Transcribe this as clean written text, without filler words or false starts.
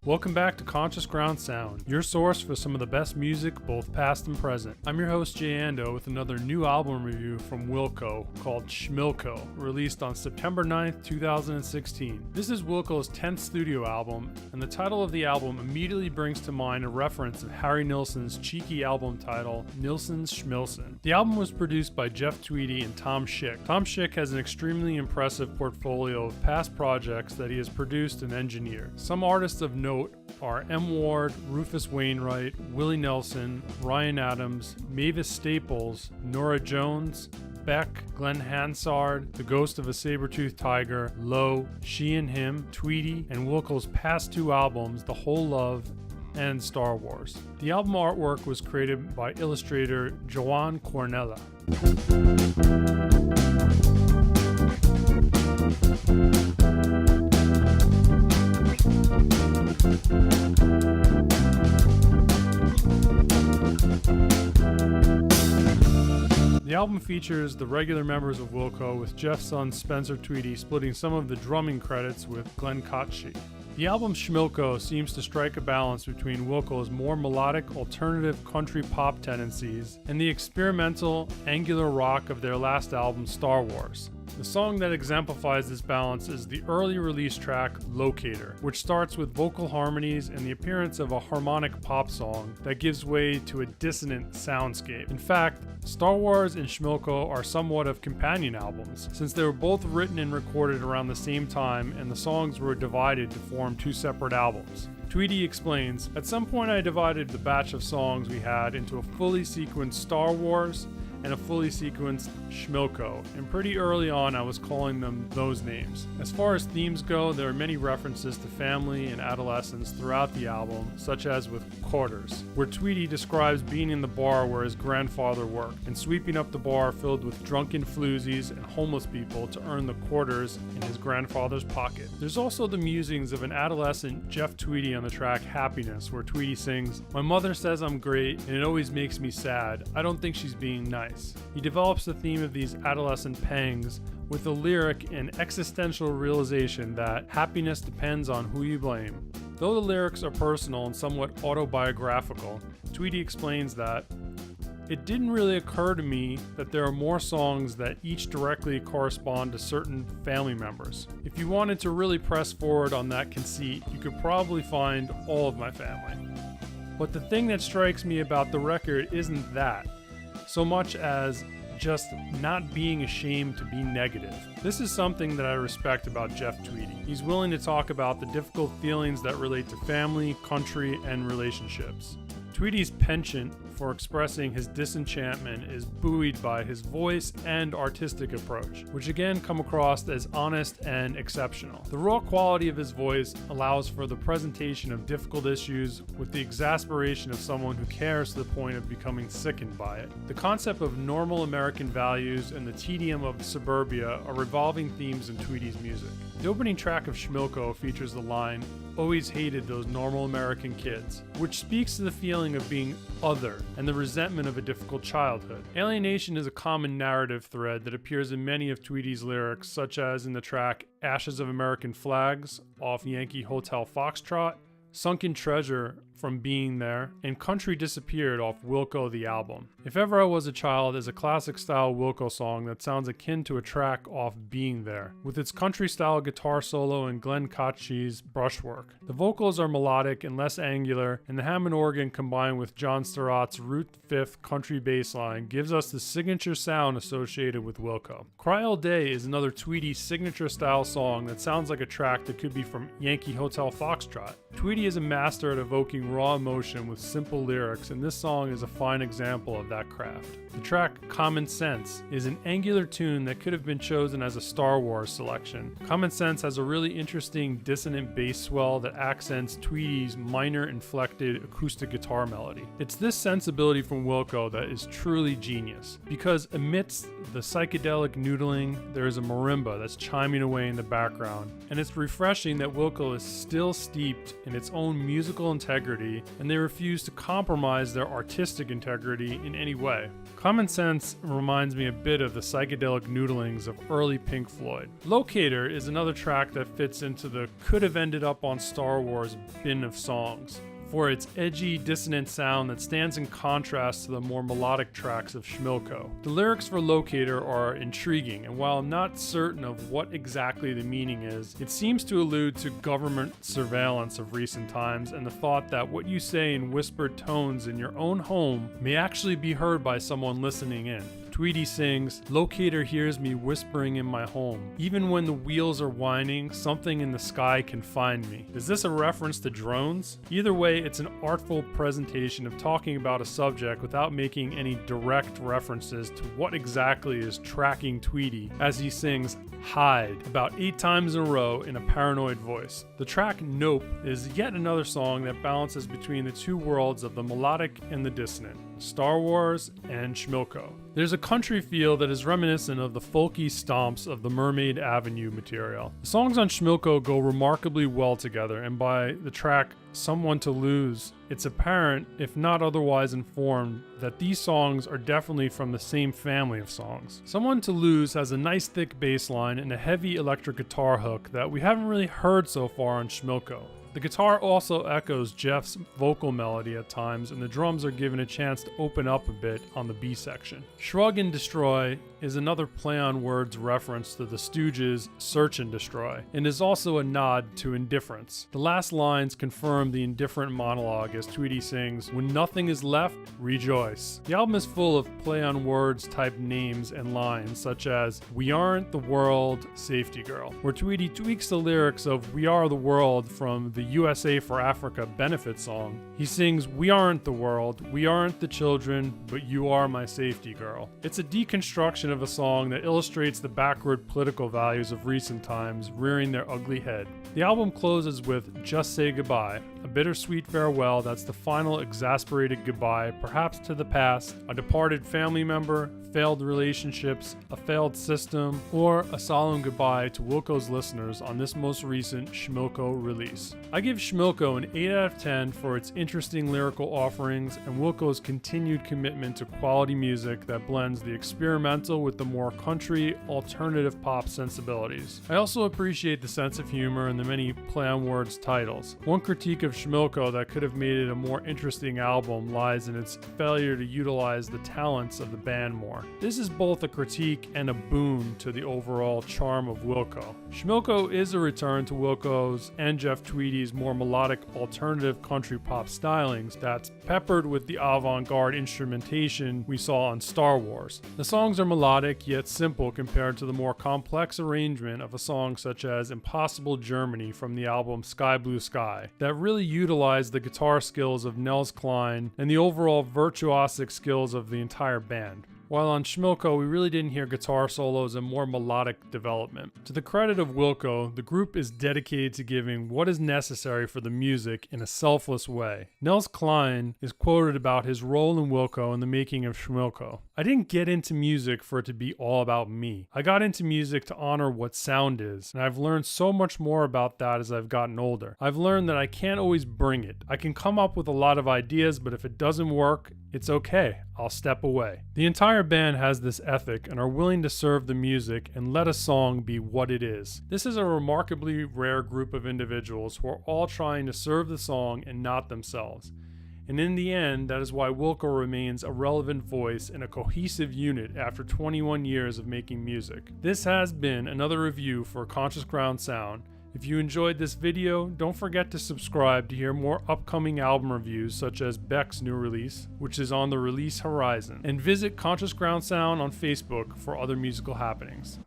Welcome back to Conscious Ground Sound, your source for some of the best music, both past and present. I'm your host, Jay Ando, with another new album review from Wilco called Schmilco, released on September 9th, 2016. This is Wilco's 10th studio album, and the title of the album immediately brings to mind a reference of Harry Nilsson's cheeky album title, Nilsson's Schmilson. The album was produced by Jeff Tweedy and Tom Schick. Tom Schick has an extremely impressive portfolio of past projects that he has produced and engineered. Some artists of note are M. Ward, Rufus Wainwright, Willie Nelson, Ryan Adams, Mavis Staples, Nora Jones, Beck, Glenn Hansard, The Ghost of a Saber-Toothed Tiger, Lowe, She and Him, Tweedy, and Wilco's past two albums, The Whole Love and Star Wars. The album artwork was created by illustrator Joan Cornella. The album features the regular members of Wilco, with Jeff's son Spencer Tweedy splitting some of the drumming credits with Glenn Kotche. The album Schmilco seems to strike a balance between Wilco's more melodic alternative country pop tendencies and the experimental angular rock of their last album Star Wars. The song that exemplifies this balance is the early release track Locator, which starts with vocal harmonies and the appearance of a harmonic pop song that gives way to a dissonant soundscape. In fact, Star Wars and Schmilco are somewhat of companion albums, since they were both written and recorded around the same time and the songs were divided to form two separate albums. Tweedy explains, "At some point I divided the batch of songs we had into a fully sequenced Star Wars and a fully sequenced Schmilco, and pretty early on I was calling them those names." As far as themes go, there are many references to family and adolescence throughout the album, such as with Quarters, where Tweedy describes being in the bar where his grandfather worked, and sweeping up the bar filled with drunken floozies and homeless people to earn the quarters in his grandfather's pocket. There's also the musings of an adolescent Jeff Tweedy on the track Happiness, where Tweedy sings, "My mother says I'm great, and it always makes me sad. I don't think she's being nice." He develops the theme of these adolescent pangs with the lyric and existential realization that happiness depends on who you blame. Though the lyrics are personal and somewhat autobiographical, Tweedy explains that, "It didn't really occur to me that there are more songs that each directly correspond to certain family members. If you wanted to really press forward on that conceit, you could probably find all of my family. But the thing that strikes me about the record isn't that, so much as just not being ashamed to be negative." This is something that I respect about Jeff Tweedy. He's willing to talk about the difficult feelings that relate to family, country, and relationships. Tweedy's penchant for expressing his disenchantment is buoyed by his voice and artistic approach, which again come across as honest and exceptional. The raw quality of his voice allows for the presentation of difficult issues with the exasperation of someone who cares to the point of becoming sickened by it. The concept of normal American values and the tedium of suburbia are revolving themes in Tweedy's music. The opening track of Schmilco features the line, "Always hated those normal American kids," which speaks to the feeling of being other and the resentment of a difficult childhood. Alienation is a common narrative thread that appears in many of Tweedy's lyrics, such as in the track Ashes of American Flags off Yankee Hotel Foxtrot, Sunken Treasure from Being There, and Country Disappeared off Wilco the Album. If Ever I Was a Child is a classic-style Wilco song that sounds akin to a track off Being There, with its country-style guitar solo and Glenn Kotche's brushwork. The vocals are melodic and less angular, and the Hammond organ combined with John Sturrott's root fifth country bass line gives us the signature sound associated with Wilco. Cry All Day is another Tweedy signature-style song that sounds like a track that could be from Yankee Hotel Foxtrot. Tweedy is a master at evoking raw emotion with simple lyrics, and this song is a fine example of that craft. The track Common Sense is an angular tune that could have been chosen as a Star Wars selection. Common Sense has a really interesting dissonant bass swell that accents Tweedy's minor inflected acoustic guitar melody. It's this sensibility from Wilco that is truly genius, because amidst the psychedelic noodling, there is a marimba that's chiming away in the background, and it's refreshing that Wilco is still steeped in its own musical integrity, and they refuse to compromise their artistic integrity in any way. Common Sense reminds me a bit of the psychedelic noodlings of early Pink Floyd. Locator is another track that fits into the could have ended up on Star Wars bin of songs, for its edgy, dissonant sound that stands in contrast to the more melodic tracks of Schmilco. The lyrics for Locator are intriguing, and while I'm not certain of what exactly the meaning is, it seems to allude to government surveillance of recent times and the thought that what you say in whispered tones in your own home may actually be heard by someone listening in. Tweedy sings, "Locator hears me whispering in my home. Even when the wheels are whining, something in the sky can find me." Is this a reference to drones? Either way, it's an artful presentation of talking about a subject without making any direct references to what exactly is tracking Tweedy as he sings "Hide" about 8 times in a row in a paranoid voice. The track Nope is yet another song that balances between the two worlds of the melodic and the dissonant, Star Wars and Schmilco. There's a country feel that is reminiscent of the folky stomps of the Mermaid Avenue material. The songs on Schmilco go remarkably well together, and by the track Someone to Lose, it's apparent, if not otherwise informed, that these songs are definitely from the same family of songs. Someone to Lose has a nice thick bass line and a heavy electric guitar hook that we haven't really heard so far on Schmilco. The guitar also echoes Jeff's vocal melody at times, and the drums are given a chance to open up a bit on the B section. Shrug and Destroy is another play on words reference to the Stooges' Search and Destroy, and is also a nod to indifference. The last lines confirm the indifferent monologue as Tweedy sings, "When nothing is left, rejoice." The album is full of play on words type names and lines such as "We aren't the world, safety girl," where Tweedy tweaks the lyrics of "We are the world" from the USA for Africa benefit song. He sings, "We aren't the world, we aren't the children, but you are my safety girl." It's a deconstruction of a song that illustrates the backward political values of recent times rearing their ugly head. The album closes with Just Say Goodbye, a bittersweet farewell that's the final exasperated goodbye, perhaps to the past, a departed family member, failed relationships, a failed system, or a solemn goodbye to Wilco's listeners on this most recent Schmilco release. I give Schmilco an 8 out of 10 for its interesting lyrical offerings and Wilco's continued commitment to quality music that blends the experimental with the more country, alternative pop sensibilities. I also appreciate the sense of humor and the many play-on-words titles. One critique of Schmilco that could have made it a more interesting album lies in its failure to utilize the talents of the band more. This is both a critique and a boon to the overall charm of Wilco. Schmilco is a return to Wilco's and Jeff Tweedy's more melodic alternative country pop stylings that's peppered with the avant-garde instrumentation we saw on Star Wars. The songs are melodic yet simple compared to the more complex arrangement of a song such as Impossible Germany from the album Sky Blue Sky that really utilized the guitar skills of Nels Cline and the overall virtuosic skills of the entire band. While on Schmilco, we really didn't hear guitar solos and more melodic development. To the credit of Wilco, the group is dedicated to giving what is necessary for the music in a selfless way. Nels Cline is quoted about his role in Wilco in the making of Schmilco. "I didn't get into music for it to be all about me. I got into music to honor what sound is, and I've learned so much more about that as I've gotten older. I've learned that I can't always bring it. I can come up with a lot of ideas, but if it doesn't work, it's okay. I'll step away." The entire band has this ethic and are willing to serve the music and let a song be what it is. This is a remarkably rare group of individuals who are all trying to serve the song and not themselves. And in the end, that is why Wilco remains a relevant voice and a cohesive unit after 21 years of making music. This has been another review for Conscious Ground Sound. If you enjoyed this video, don't forget to subscribe to hear more upcoming album reviews such as Beck's new release, which is on the release horizon, and visit Conscious Ground Sound on Facebook for other musical happenings.